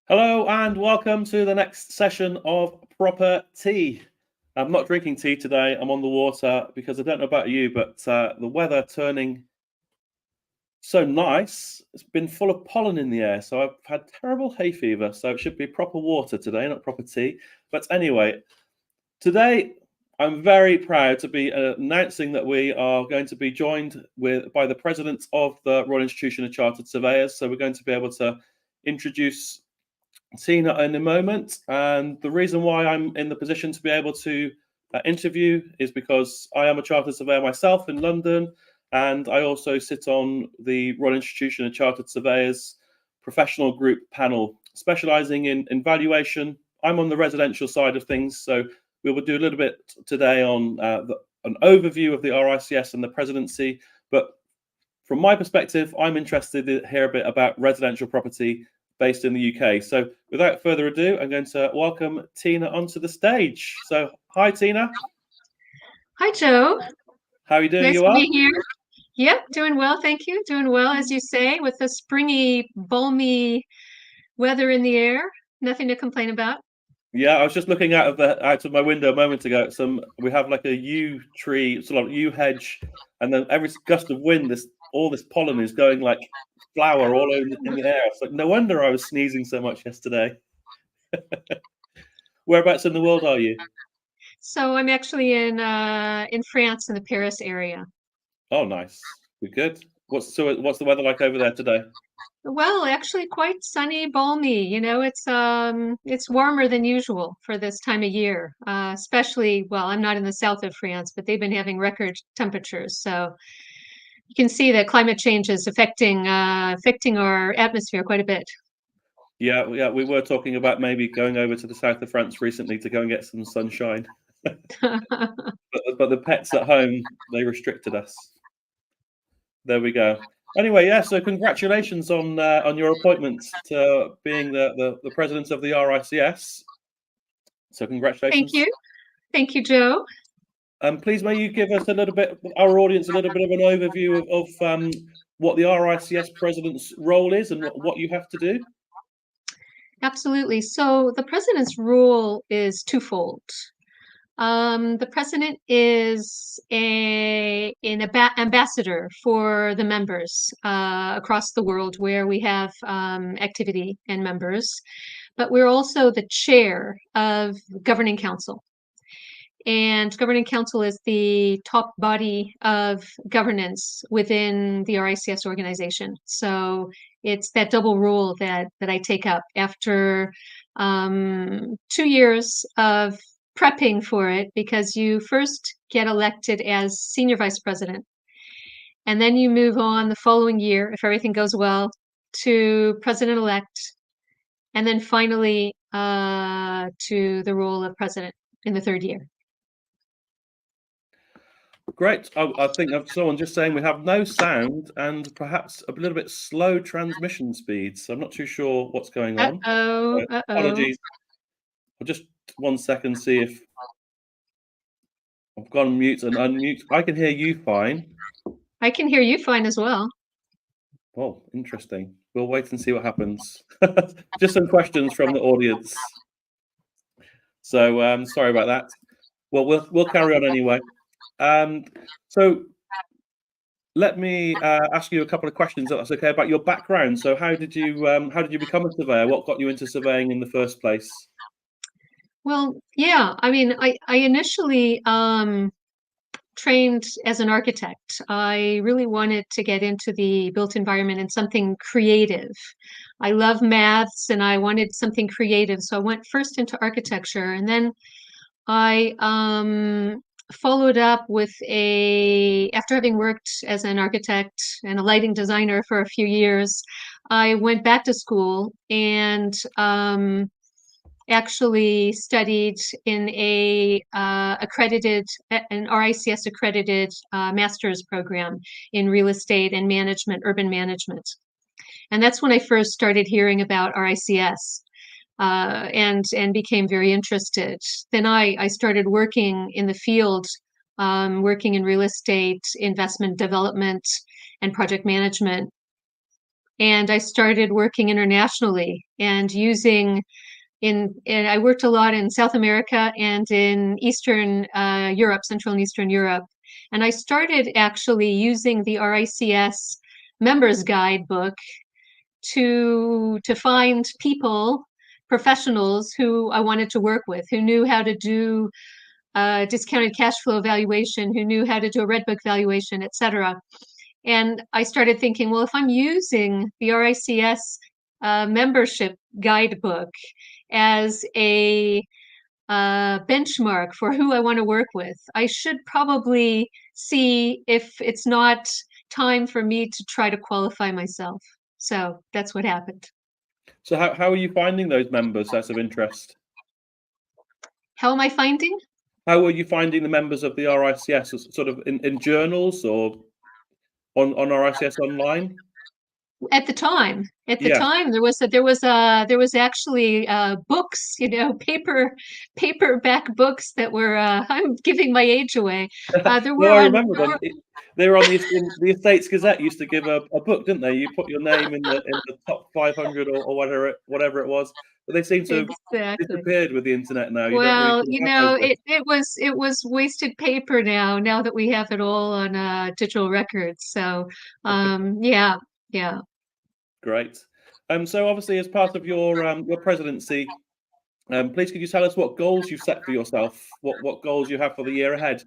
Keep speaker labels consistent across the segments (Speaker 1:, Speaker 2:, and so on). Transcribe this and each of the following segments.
Speaker 1: Hello and welcome to the next session of Proper Tea. I'm not drinking tea today, I'm on the water because I don't know about you, but the weather turning so nice. It's been full of pollen in the air, so I've had terrible hay fever, so it should be proper water today, not proper tea. But anyway, today I'm very proud to be announcing that we are going to be joined by the president of the Royal Institution of Chartered Surveyors. So we're going to be able to introduce Tina in a moment. And the reason why I'm in the position to be able to interview is because I am a chartered surveyor myself in London, and I also sit on the Royal Institution of Chartered Surveyors professional group panel, specialising in valuation. I'm on the residential side of things, so we will do a little bit today on an overview of the RICS and the presidency. But from my perspective, I'm interested to hear a bit about residential property based in the UK. So without further ado, I'm going to welcome Tina onto the stage. So hi, Tina.
Speaker 2: Hi, Joe.
Speaker 1: How are you doing?
Speaker 2: Nice
Speaker 1: You
Speaker 2: to
Speaker 1: are?
Speaker 2: be here. Yep, doing well, thank you. Doing well, as you say, with the springy, balmy weather in the air. Nothing to complain about.
Speaker 1: Yeah, I was just looking out of my window a moment ago. We have like a yew tree, sort of yew hedge, and then every gust of wind, all this pollen is going like flower all over in the air. It's like no wonder I was sneezing so much yesterday. Whereabouts in the world are you?
Speaker 2: So I'm actually in France, in the Paris area.
Speaker 1: Oh, nice. Good. What's the weather like over there today?
Speaker 2: Well, actually quite sunny, balmy. It's warmer than usual for this time of year. Especially, well, I'm not in the south of France, but they've been having record temperatures. So you can see that climate change is affecting our atmosphere quite a bit.
Speaker 1: Yeah, we were talking about maybe going over to the south of France recently to go and get some sunshine. But the pets at home, they restricted us. There we go. Anyway, yeah, so congratulations on your appointment to being the president of the RICS. So
Speaker 2: Thank
Speaker 1: congratulations.
Speaker 2: you. Thank you, Joe.
Speaker 1: Please, may you give us our audience, a little bit of an overview of what the RICS president's role is and what you have to do?
Speaker 2: Absolutely. So the president's role is twofold. The president is an ambassador for the members across the world where we have activity and members, but we're also the chair of governing council. And governing council is the top body of governance within the RICS organization. So it's that double role that I take up after 2 years of prepping for it, because you first get elected as senior vice president, and then you move on the following year, if everything goes well, to president-elect, and then finally to the role of president in the third year.
Speaker 1: Great. I think someone just saying we have no sound and perhaps a little bit slow transmission speeds. I'm not too sure what's going on.
Speaker 2: Uh-oh, uh-oh.
Speaker 1: Apologies. I'll just 1 second see if I've gone mute and unmute. I can hear you fine.
Speaker 2: I can hear you fine as well.
Speaker 1: Oh, interesting. We'll wait and see what happens. Just some questions from the audience. So sorry about that. Well, we'll carry on anyway. So let me ask you a couple of questions, if that's okay, about your background. So how did you become a surveyor? What got you into surveying in the first place?
Speaker 2: Well, yeah, I mean, I initially trained as an architect. I really wanted to get into the built environment and something creative. I love maths and I wanted something creative. So I went first into architecture, and then I followed up with after having worked as an architect and a lighting designer for a few years, I went back to school and actually studied in an RICS accredited master's program in real estate and management, urban management. And that's when I first started hearing about RICS. And became very interested. Then I started working in the field, working in real estate, investment development, and project management. and I started working internationally and using and I worked a lot in South America and in Eastern Europe, Central and Eastern Europe. And I started actually using the RICS members guidebook to find people, professionals who I wanted to work with, who knew how to do discounted cash flow valuation, who knew how to do a red book valuation, et cetera. And I started thinking, well, if I'm using the RICS membership guidebook as a benchmark for who I want to work with, I should probably see if it's not time for me to try to qualify myself. So that's what happened.
Speaker 1: So how are you finding those members? That's of interest.
Speaker 2: How am I finding?
Speaker 1: How are you finding the members of the RICS, sort of in journals or on RICS online?
Speaker 2: At the time,
Speaker 1: Yeah.
Speaker 2: there was actually books, paperback books that were I'm giving my age away. There
Speaker 1: No,
Speaker 2: were
Speaker 1: I
Speaker 2: on
Speaker 1: remember them. They were on the Estates Gazette used to give a book, didn't they? You put your name in the top 500 or whatever it was. But they seem to have
Speaker 2: exactly.
Speaker 1: disappeared with the internet now. You don't really
Speaker 2: Well,
Speaker 1: sort of have those books.
Speaker 2: it was wasted paper now that we have it all on digital records. So yeah, yeah.
Speaker 1: Great. So obviously, as part of your presidency, please could you tell us what goals you've set for yourself? What goals you have for the year ahead?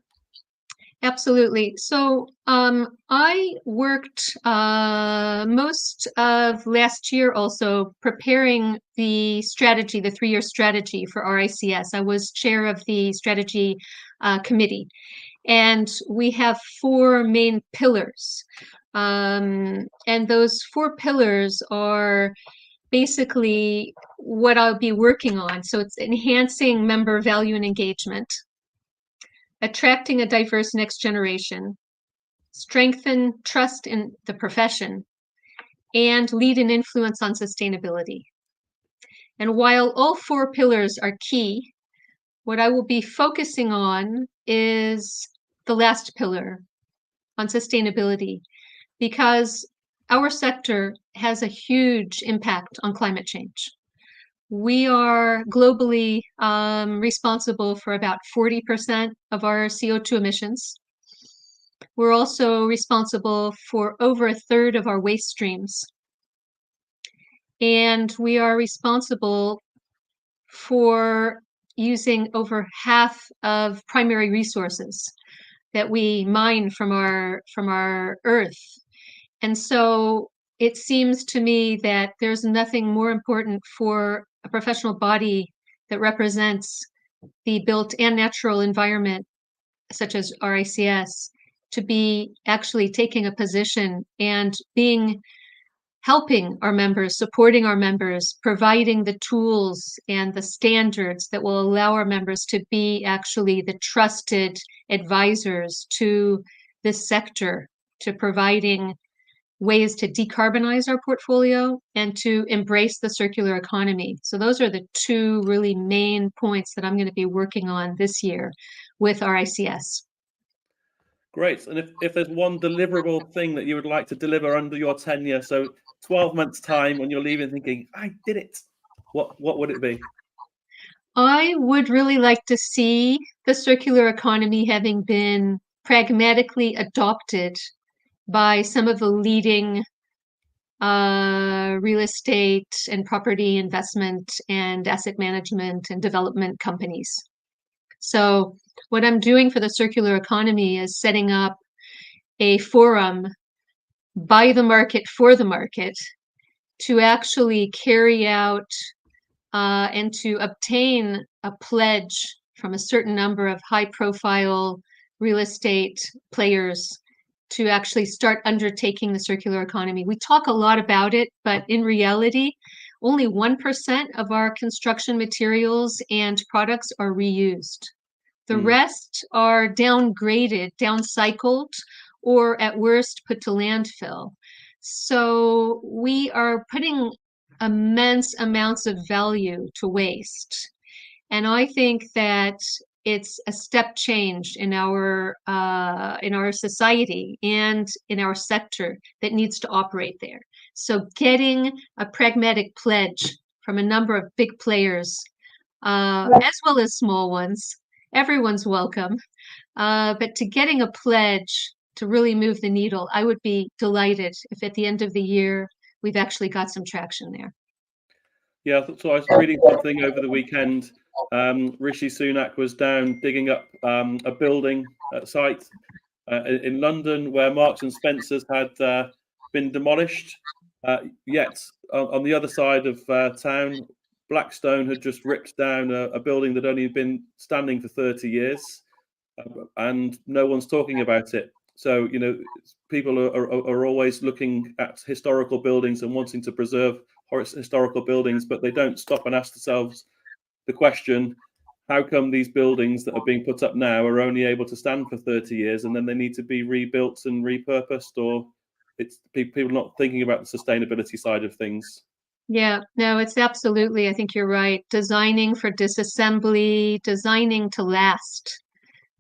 Speaker 2: Absolutely. So I worked most of last year also preparing the strategy, the 3-year strategy for RICS. I was chair of the strategy committee, and we have 4 main pillars. And those 4 pillars are basically what I'll be working on. So it's enhancing member value and engagement, attracting a diverse next generation, strengthen trust in the profession, and lead an influence on sustainability. And while all 4 pillars are key, what I will be focusing on is the last pillar on sustainability, because our sector has a huge impact on climate change. We are globally responsible for about 40% of our CO2 emissions. We're also responsible for over a third of our waste streams. And we are responsible for using over half of primary resources that we mine from our earth. And so it seems to me that there's nothing more important for a professional body that represents the built and natural environment, such as RICS, to be actually taking a position and helping our members, supporting our members, providing the tools and the standards that will allow our members to be actually the trusted advisors to this sector, to providing ways to decarbonize our portfolio and to embrace the circular economy. So those are the 2 really main points that I'm going to be working on this year with RICS.
Speaker 1: Great. And if there's one deliverable thing that you would like to deliver under your tenure, so 12 months' time when you're leaving thinking, I did it, what would it be?
Speaker 2: I would really like to see the circular economy having been pragmatically adopted by some of the leading real estate and property investment and asset management and development companies. So what I'm doing for the circular economy is setting up a forum by the market for the market to actually carry out and to obtain a pledge from a certain number of high-profile real estate players to actually start undertaking the circular economy. We talk a lot about it, but in reality, only 1% of our construction materials and products are reused. The rest are downgraded, downcycled, or at worst put to landfill. So we are putting immense amounts of value to waste. And I think that it's a step change in our society and in our sector that needs to operate there. So getting a pragmatic pledge from a number of big players, as well as small ones, everyone's welcome. But to getting a pledge to really move the needle, I would be delighted if at the end of the year we've actually got some traction there.
Speaker 1: Yeah, so I was reading something over the weekend. Rishi Sunak was down digging up a building site in London where Marks and Spencer's had been demolished. Yet on the other side of town, Blackstone had just ripped down a building that only had been standing for 30 years, and no one's talking about it. So, people are always looking at historical buildings and wanting to preserve historical buildings, but they don't stop and ask themselves the question, how come these buildings that are being put up now are only able to stand for 30 years and then they need to be rebuilt and repurposed? Or it's people not thinking about the sustainability side of things.
Speaker 2: Yeah, no, it's absolutely, I think you're right. Designing for disassembly, designing to last,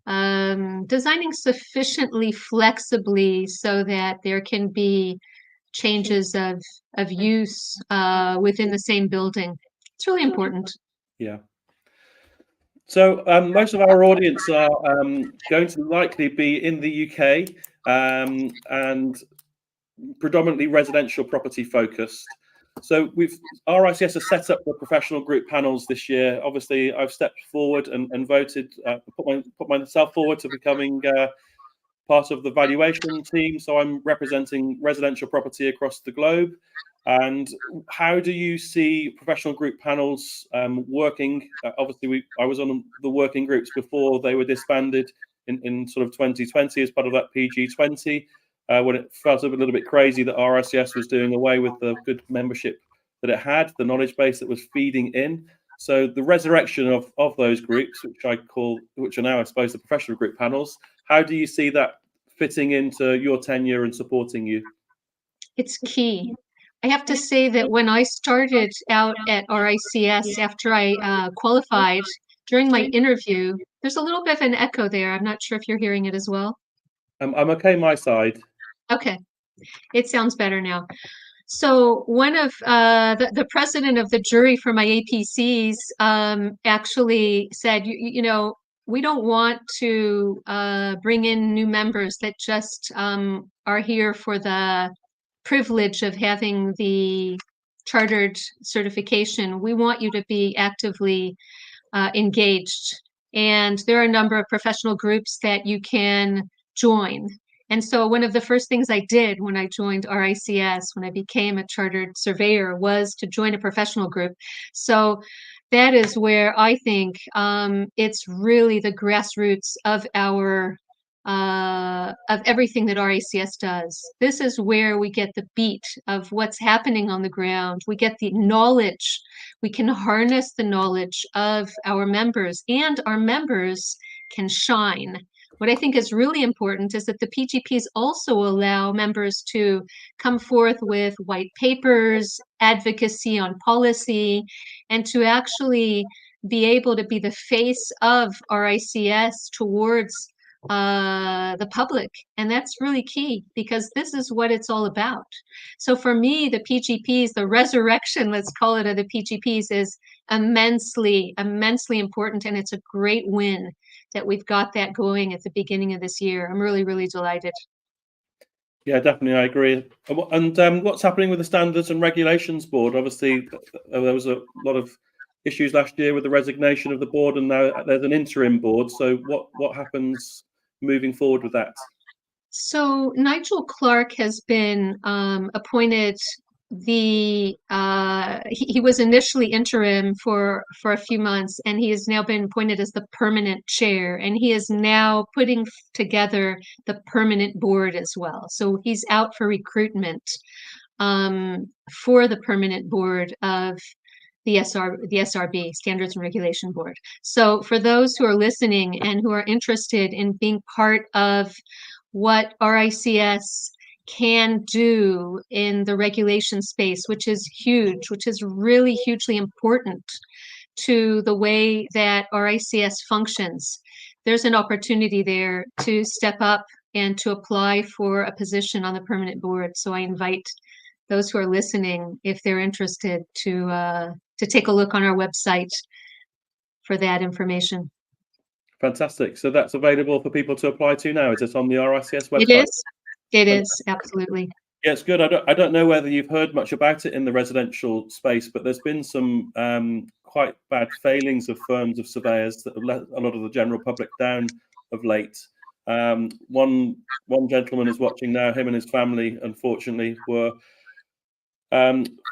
Speaker 2: designing sufficiently flexibly so that there can be changes of use within the same building. It's really important.
Speaker 1: Yeah. So most of our audience are going to likely be in the UK and predominantly residential property focused. So RICS has set up the professional group panels this year. Obviously, I've stepped forward and voted, put myself forward to becoming part of the valuation team. So I'm representing residential property across the globe. And how do you see professional group panels working? Obviously, I was on the working groups before they were disbanded in sort of 2020 as part of that PG20, when it felt a little bit crazy that RICS was doing away with the good membership that it had, the knowledge base that was feeding in. So the resurrection of those groups, which are now, I suppose, the professional group panels, how do you see that fitting into your tenure and supporting you?
Speaker 2: It's key. I have to say that when I started out at RICS after I qualified, during my interview, there's a little bit of an echo there. I'm not sure if you're hearing it as well.
Speaker 1: I'm okay, my side.
Speaker 2: Okay, it sounds better now. So one of the president of the jury for my APCs actually said, we don't want to bring in new members that just are here for the privilege of having the chartered certification. We want you to be actively engaged. And there are a number of professional groups that you join. And so one of the first things I did when I joined RICS, when I became a chartered surveyor, was to join a professional group. So that is where I think it's really the grassroots of of everything that RICS does. This is where we get the beat of what's happening on the ground. We get the knowledge. We can harness the knowledge of our members, and our members can shine. What I think is really important is that the PGPs also allow members to come forth with white papers, advocacy on policy, and to actually be able to be the face of RICS towards the public. And that's really key because this is what it's all about. So for me, the PGPs, the resurrection, let's call it, of the PGPs is immensely, immensely important. And it's a great win that we've got that going at the beginning of this year. I'm really, really delighted.
Speaker 1: Yeah, definitely, I agree. And what's happening with the Standards and Regulations Board? Obviously, there was a lot of issues last year with the resignation of the board, and now there's an interim board. So what happens moving forward with that?
Speaker 2: So Nigel Clark has been appointed. He was initially interim for a few months, and he has now been appointed as the permanent chair, and he is now putting together the permanent board as well. So he's out for recruitment for the permanent board of the SRB, Standards and Regulation Board. So for those who are listening and who are interested in being part of what RICS can do in the regulation space, which is huge, which is really hugely important to the way that RICS functions, there's an opportunity there to step up and to apply for a position on the permanent board. So I invite those who are listening, if they're interested, to take a look on our website for that information.
Speaker 1: Fantastic. So that's available for people to apply to now. Is it on the RICS website?
Speaker 2: It is. It is, absolutely.
Speaker 1: Yeah, it's good. I don't know whether you've heard much about it in the residential space, but there's been some quite bad failings of firms of surveyors that have let a lot of the general public down of late. One gentleman is watching now. Him and his family, unfortunately, were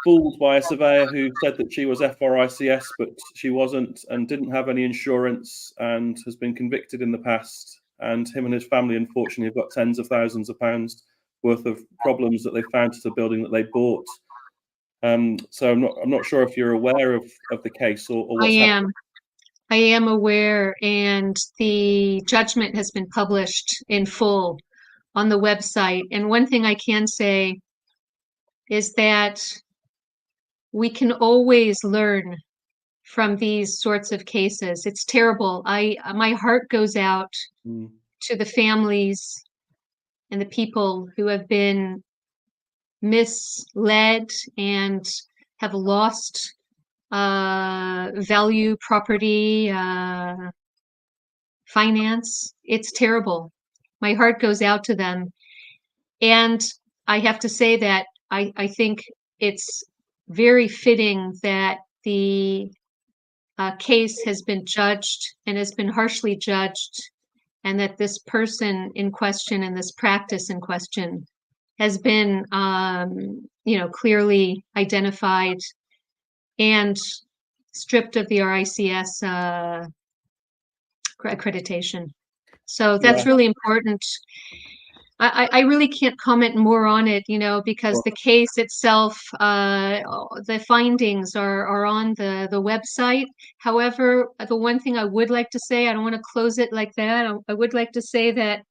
Speaker 1: fooled by a surveyor who said that she was FRICS, but she wasn't, and didn't have any insurance, and has been convicted in the past. And him and his family, unfortunately, have got tens of thousands of pounds worth of problems that they found to the building that they bought. So I'm not sure if you're aware of the case or what's happening.
Speaker 2: I am aware, and the judgment has been published in full on the website. And one thing I can say is that we can always learn from these sorts of cases. It's terrible. My heart goes out to the families and the people who have been misled and have lost value, property, finance. It's terrible. My heart goes out to them. And I have to say that I think it's very fitting that the case has been judged and has been harshly judged, and that this person in question and this practice in question has been, clearly identified and stripped of the RICS accreditation. So that's really important. I really can't comment more on it, because the case itself, the findings are on the website. However, the one thing I would like to say, I don't want to close it like that. I would like to say that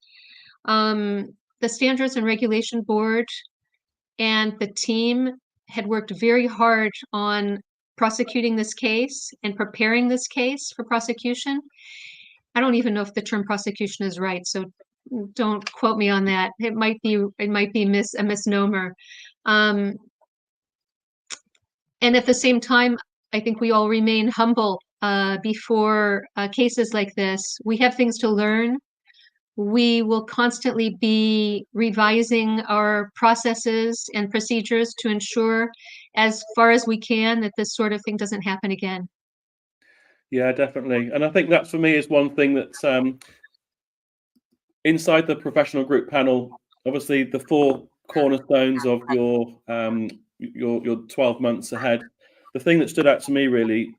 Speaker 2: the Standards and Regulation Board and the team had worked very hard on prosecuting this case and preparing this case for prosecution. I don't even know if the term prosecution is right, so don't quote me on that. It might be a misnomer. And at the same time, I think we all remain humble before cases like this. We have things to learn. We will constantly be revising our processes and procedures to ensure, as far as we can, that this sort of thing doesn't happen again.
Speaker 1: Yeah, definitely. And I think that for me is one thing that's inside the professional group panel. Obviously, the 4 cornerstones of your 12 months ahead. The thing that stood out to me really,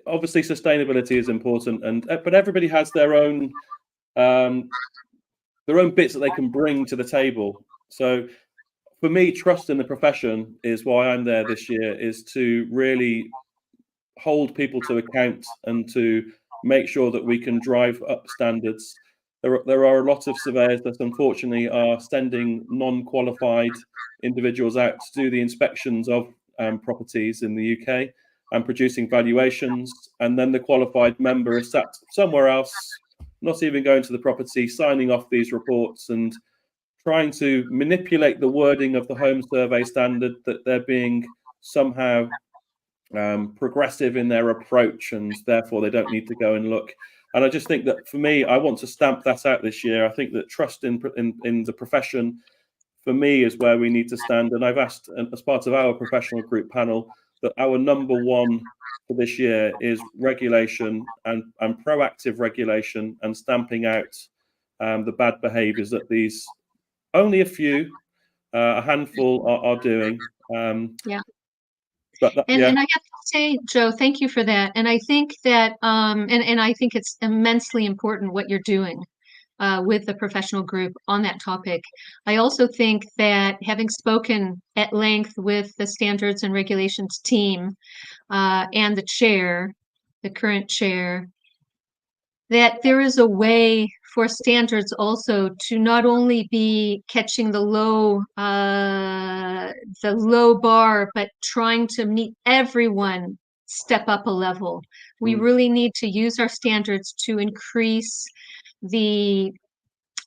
Speaker 1: obviously, sustainability is important, but everybody has their own bits that they can bring to the table. So for me, trust in the profession is why I'm there this year, is to really hold people to account and to make sure that we can drive up standards. There are a lot of surveyors that unfortunately are sending non-qualified individuals out to do the inspections of properties in the UK and producing valuations, and then the qualified member is sat somewhere else, not even going to the property, signing off these reports and trying to manipulate the wording of the home survey standard, that they're being somehow progressive in their approach and therefore they don't need to go and look. And I just think that for me, I want to stamp that out this year. I think that trust in the profession, for me, is where we need to stand. And I've asked, as part of our professional group panel, that our number one for this year is regulation and proactive regulation and stamping out the bad behaviours that these, only a handful are doing.
Speaker 2: Yeah.
Speaker 1: And
Speaker 2: I have to say, Joe, thank you for that. And I think that, and I think it's immensely important what you're doing with the professional group on that topic. I also think that, having spoken at length with the Standards and Regulations team and the chair, the current chair, that there is a way for standards also to not only be catching the low bar, but trying to meet everyone, step up a level. We really need to use our standards to increase the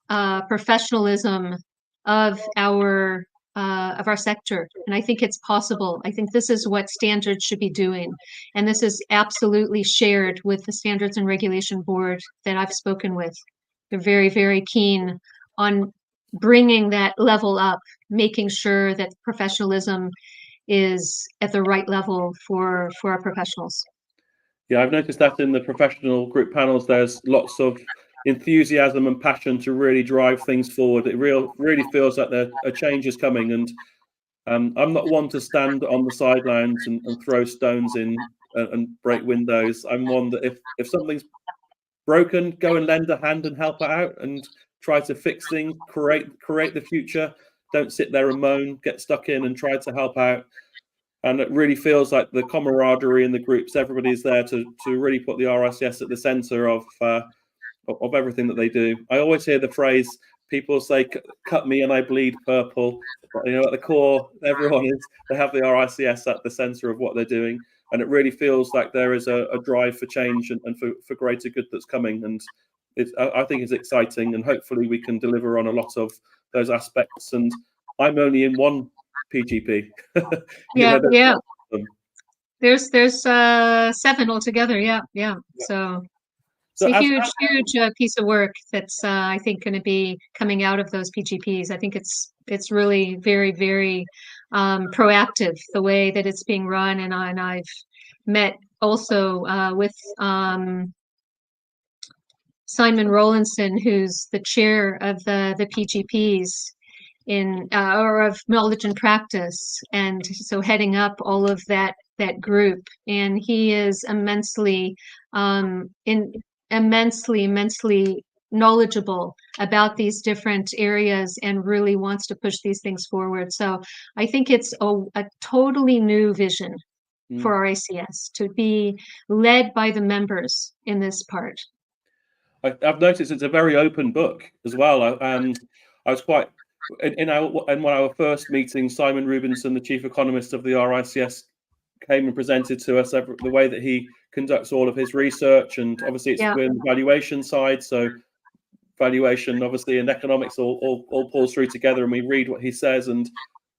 Speaker 2: professionalism of our our sector. And I think it's possible. I think this is what standards should be doing. And this is absolutely shared with the Standards and Regulation Board that I've spoken with. They're very, very keen on bringing that level up, making sure that professionalism is at the right level for our professionals.
Speaker 1: Yeah, I've noticed that in the professional group panels, there's lots of enthusiasm and passion to really drive things forward. It really feels like a change is coming, and I'm not one to stand on the sidelines and throw stones in and break windows. I'm one that if something's broken, go and lend a hand and help it out and try to fix things, create the future. Don't sit there and moan, get stuck in and try to help out. And it really feels like the camaraderie in the groups, everybody's there to really put the RICS at the center of everything that they do. I always hear the phrase, people say, cut me and I bleed purple. But, at the core, they have the RICS at the center of what they're doing. And it really feels like there is a drive for change and for greater good that's coming. And I think it's exciting, and hopefully we can deliver on a lot of those aspects. And I'm only in one PGP.
Speaker 2: Yeah. There's 7 altogether. Yeah. So it's a huge piece of work that's I think going to be coming out of those PGPs. I think it's really very, very proactive the way that it's being run, and I've met also with Simon Rowlandson, who's the chair of the PGPs or of knowledge and practice, and so heading up all of that group. And he is immensely knowledgeable about these different areas and really wants to push these things forward. So I think it's a totally new vision for RICS to be led by the members in this part.
Speaker 1: I've noticed it's a very open book as well. I was quite in one of our first meetings. Simon Rubinson, the chief economist of the RICS, came and presented to us the way that he conducts all of his research, and obviously it's the valuation side. So valuation, obviously, and economics all pulls through together, and we read what he says. And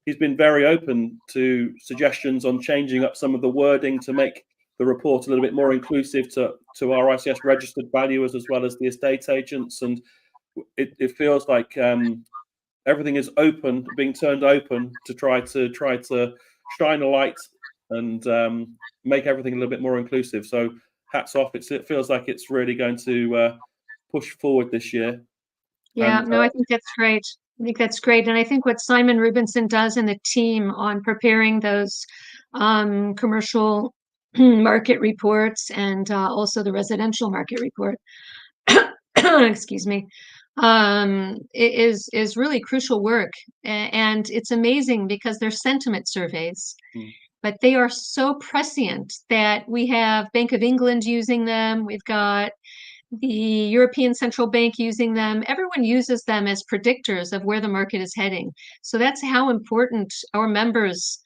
Speaker 1: he's been very open to suggestions on changing up some of the wording to make the report a little bit more inclusive to RICS registered valuers as well as the estate agents. And it feels like everything is being turned open to try to shine a light and make everything a little bit more inclusive. So hats off. It feels like it's really going to push forward this year.
Speaker 2: Yeah, I think that's great. And I think what Simon Rubinson does in the team on preparing those commercial market reports and also the residential market report, excuse me, is really crucial work. And it's amazing because they're sentiment surveys, but they are so prescient that we have Bank of England using them. We've got the European Central Bank using them. Everyone uses them as predictors of where the market is heading. So that's how important our members'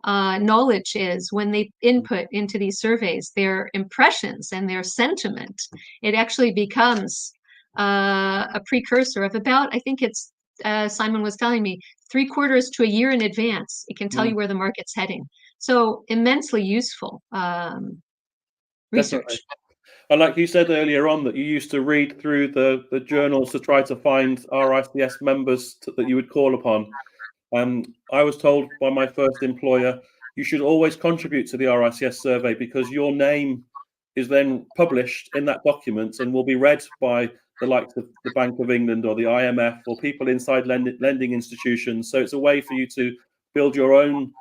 Speaker 2: knowledge is when they input into these surveys. Their impressions and their sentiment, it actually becomes a precursor of about, I think it's, Simon was telling me, 3/4 to a year in advance. It can tell you where the market's heading. So immensely useful research.
Speaker 1: Definitely. And like you said earlier on, that you used to read through the journals to try to find RICS members that you would call upon. I was told by my first employer, you should always contribute to the RICS survey because your name is then published in that document and will be read by the likes of the Bank of England or the IMF or people inside lending institutions. So it's a way for you to build your own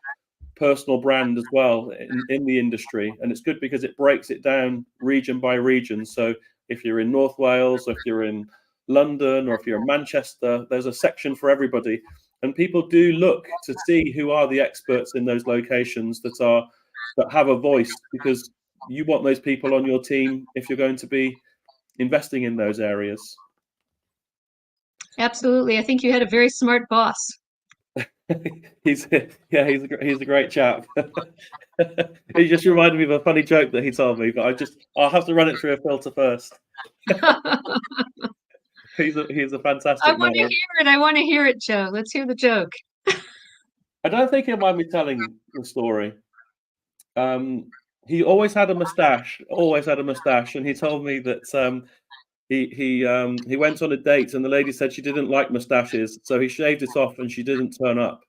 Speaker 1: personal brand as well in the industry. And it's good because it breaks it down region by region. So if you're in North Wales, or if you're in London, or if you're in Manchester, there's a section for everybody. And people do look to see who are the experts in those locations that have a voice, because you want those people on your team if you're going to be investing in those areas.
Speaker 2: Absolutely. I think you had a very smart boss.
Speaker 1: He's a great chap. He just reminded me of a funny joke that he told me, but I'll have to run it through a filter first. He's a fantastic man.
Speaker 2: I want to hear it, Joe. Let's hear the joke.
Speaker 1: I don't think he'll mind me telling the story. He always had a moustache, and he told me that he went on a date, and the lady said she didn't like moustaches, so he shaved it off, and she didn't turn up.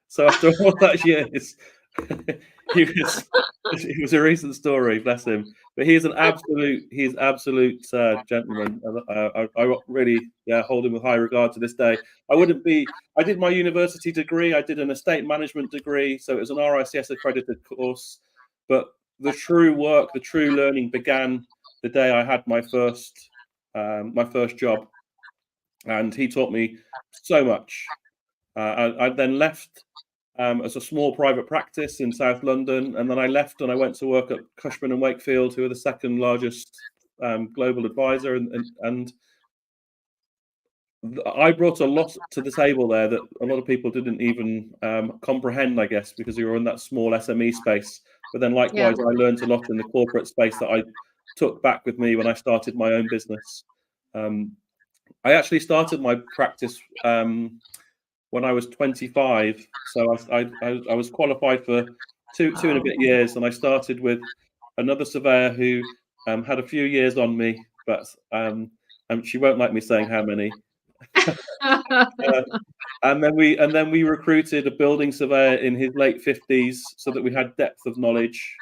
Speaker 1: So after all that years, he was it was a recent story, bless him. But he's absolute gentleman. I really hold him with high regard to this day. I did my university degree. I did an estate management degree, so it was an RICS accredited course. But the true work, the true learning began the day I had my first job, and he taught me so much. I then left as a small private practice in South London, and then I left and I went to work at Cushman and Wakefield, who are the second largest global advisor, and I brought a lot to the table there that a lot of people didn't even comprehend, I guess, because you were in that small SME space. But then likewise, I learned a lot in the corporate space that I took back with me when I started my own business. I actually started my practice when I was 25, so I was qualified for two and a bit years, and I started with another surveyor who had a few years on me, but she won't like me saying how many. And then we recruited a building surveyor in his late 50s, so that we had depth of knowledge.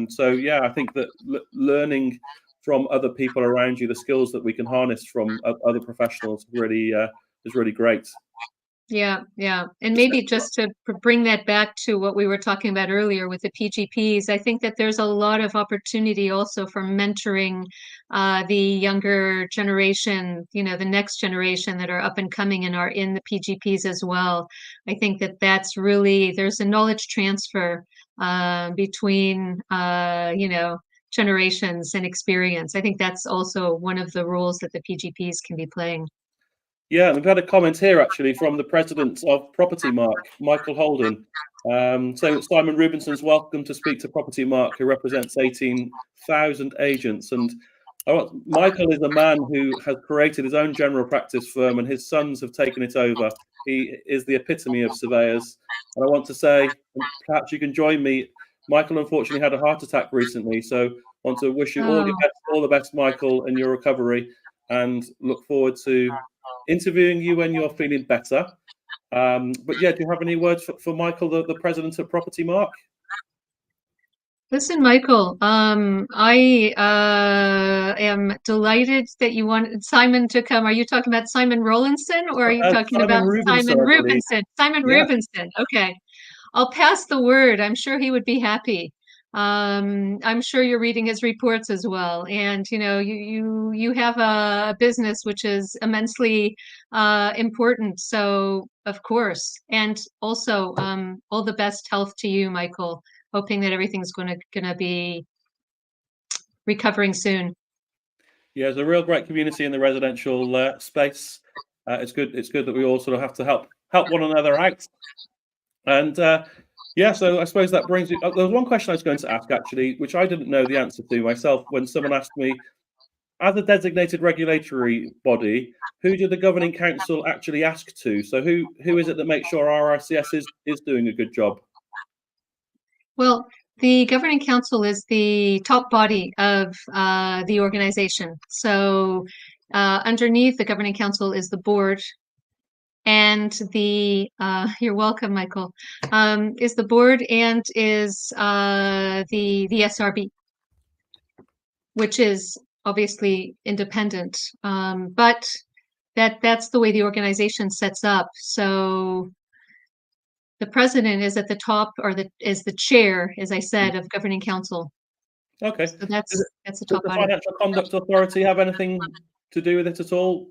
Speaker 1: So yeah, I think that learning from other people around you, the skills that we can harness from other professionals, really is really great.
Speaker 2: Yeah. And maybe just to bring that back to what we were talking about earlier with the PGPs, I think that there's a lot of opportunity also for mentoring the younger generation, the next generation that are up and coming and are in the PGPs as well. I think that there's a knowledge transfer between, generations and experience. I think that's also one of the roles that the PGPs can be playing.
Speaker 1: Yeah, we've had a comment here actually from the president of Property Mark, Michael Holden. So Simon Rubinson's welcome to speak to Property Mark, who represents 18,000 agents. And Michael is a man who has created his own general practice firm, and his sons have taken it over. He is the epitome of surveyors. And I want to say, and perhaps you can join me, Michael unfortunately had a heart attack recently, so I want to wish you all the best, Michael, in your recovery, and look forward to interviewing you when you're feeling better. But yeah, do you have any words for Michael, the president of Property Mark?
Speaker 2: Listen, Michael, I am delighted that you wanted Simon to come. Are you talking about Simon Rowlandson, or are you talking about Simon Rubinson? Simon Rubinson. Okay. I'll pass the word. I'm sure he would be happy. I'm sure you're reading his reports as well, and you have a business which is immensely important. So of course, and also all the best health to you, Michael. Hoping that everything's gonna be recovering soon.
Speaker 1: Yeah, there's a real great community in the residential space. It's good that we all sort of have to help one another out. And so I suppose that brings me. There was one question I was going to ask actually, which I didn't know the answer to myself, when someone asked me, as a designated regulatory body, who do the governing council actually ask to? So who is it that makes sure RICS is doing a good job?
Speaker 2: Well, the governing council is the top body of the organization. So underneath the governing council is the board, and you're welcome, Michael, is the board, and is the SRB, which is obviously independent, but that's the way the organization sets up. So the president is at the top, or is the chair, as I said, of governing council.
Speaker 1: Okay.
Speaker 2: So that's the
Speaker 1: Does
Speaker 2: top
Speaker 1: the
Speaker 2: body.
Speaker 1: Financial Conduct Authority have anything to do with it at all?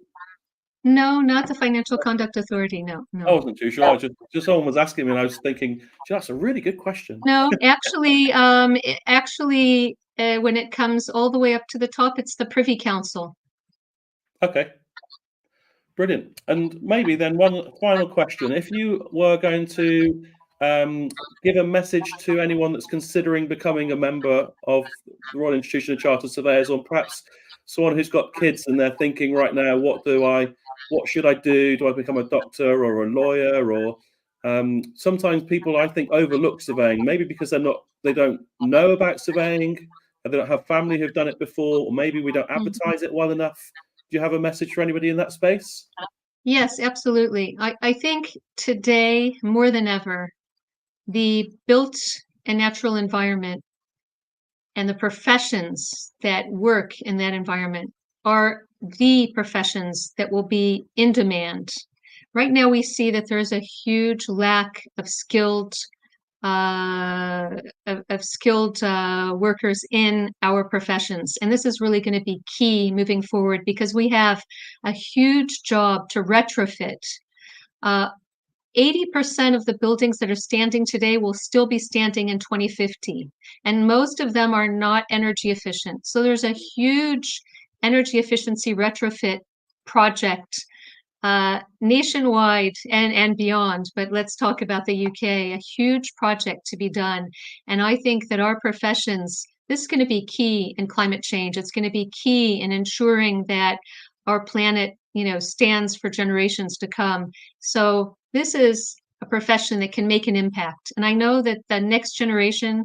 Speaker 2: No, not the Financial Conduct Authority. No.
Speaker 1: I wasn't too sure. Just someone was asking me, and I was thinking, that's a really good question.
Speaker 2: No, actually, when it comes all the way up to the top, it's the Privy Council.
Speaker 1: Okay. Brilliant. And maybe then one final question. If you were going to give a message to anyone that's considering becoming a member of the Royal Institution of Chartered Surveyors, or perhaps someone who's got kids and they're thinking right now, what should I do? Do I become a doctor or a lawyer? Or Sometimes people, I think, overlook surveying, maybe because they don't know about surveying, and they don't have family who've done it before, or maybe we don't advertise it well enough. Do you have a message for anybody in that space?
Speaker 2: Yes, absolutely. I think today, more than ever, the built and natural environment and the professions that work in that environment are the professions that will be in demand. Right now, we see that there's a huge lack of skilled workers in our professions. And this is really going to be key moving forward because we have a huge job to retrofit. 80% of the buildings that are standing today will still be standing in 2050, and most of them are not energy efficient. So there's a huge energy efficiency retrofit project nationwide and beyond, but let's talk about the UK, a huge project to be done. And I think that our professions, this is going to be key in climate change. It's going to be key in ensuring that our planet, stands for generations to come. So this is a profession that can make an impact. And I know that the next generation,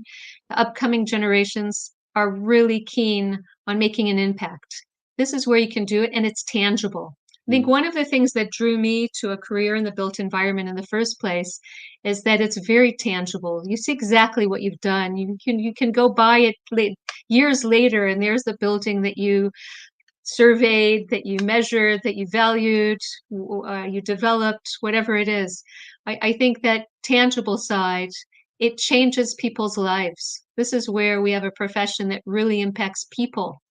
Speaker 2: the upcoming generations are really keen on making an impact. This is where you can do it, and it's tangible. I think one of the things that drew me to a career in the built environment in the first place is that it's very tangible. You see exactly what you've done. You can go by it years later, and there's the building that you surveyed, that you measured, that you valued, you developed, whatever it is. I think that tangible side, it changes people's lives. This is where we have a profession that really impacts people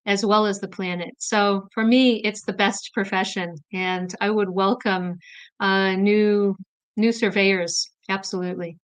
Speaker 2: as well as the planet. So for me, it's the best profession, and I would welcome new surveyors. Absolutely.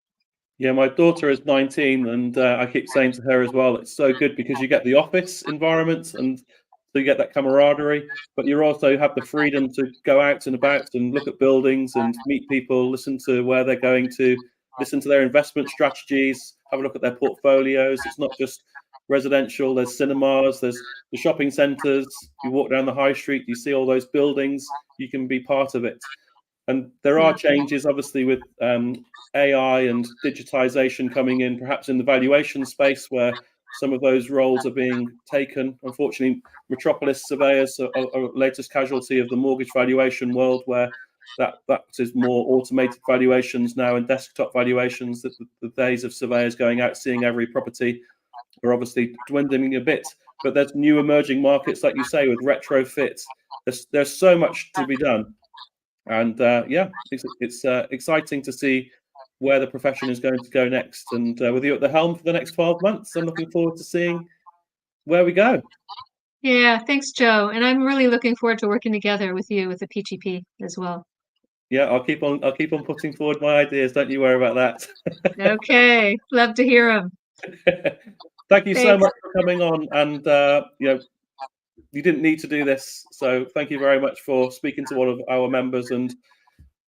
Speaker 1: Yeah, my daughter is 19, and I keep saying to her as well, it's so good because you get the office environment, and so you get that camaraderie, but you also have the freedom to go out and about and look at buildings and meet people, listen to where they're going to, listen to their investment strategies, have a look at their portfolios. It's not just residential, there's cinemas, there's the shopping centres. You walk down the high street, you see all those buildings, you can be part of it. And there are changes, obviously, with AI and digitization coming in, perhaps in the valuation space, where some of those roles are being taken. Unfortunately, metropolis surveyors are latest casualty of the mortgage valuation world, where that is more automated valuations now and desktop valuations. That the days of surveyors going out seeing every property are obviously dwindling a bit. But there's new emerging markets, like you say, with retrofit. There's so much to be done. And it's exciting to see where the profession is going to go next. And with you at the helm for the next 12 months, I'm looking forward to seeing where we go.
Speaker 2: Yeah, thanks, Joe. And I'm really looking forward to working together with you with the PGP as well.
Speaker 1: Yeah, I'll keep on putting forward my ideas. Don't you worry about that.
Speaker 2: Okay, love to hear them.
Speaker 1: Thank you so much for coming on. And you didn't need to do this, so thank you very much for speaking to all of our members and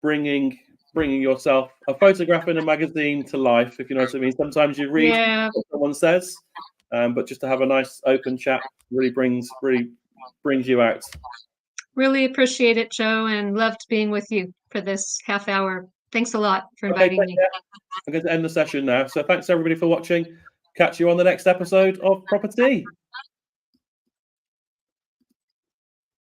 Speaker 1: bringing yourself, a photograph in a magazine, to life, if you know what I mean. Sometimes you read what someone says, but just to have a nice open chat really brings you out.
Speaker 2: Really appreciate it, Joe, and loved being with you for this half hour. Thanks a lot for inviting me.
Speaker 1: I'm going to end the session now. So thanks everybody for watching. Catch you on the next episode of PROPERTEA.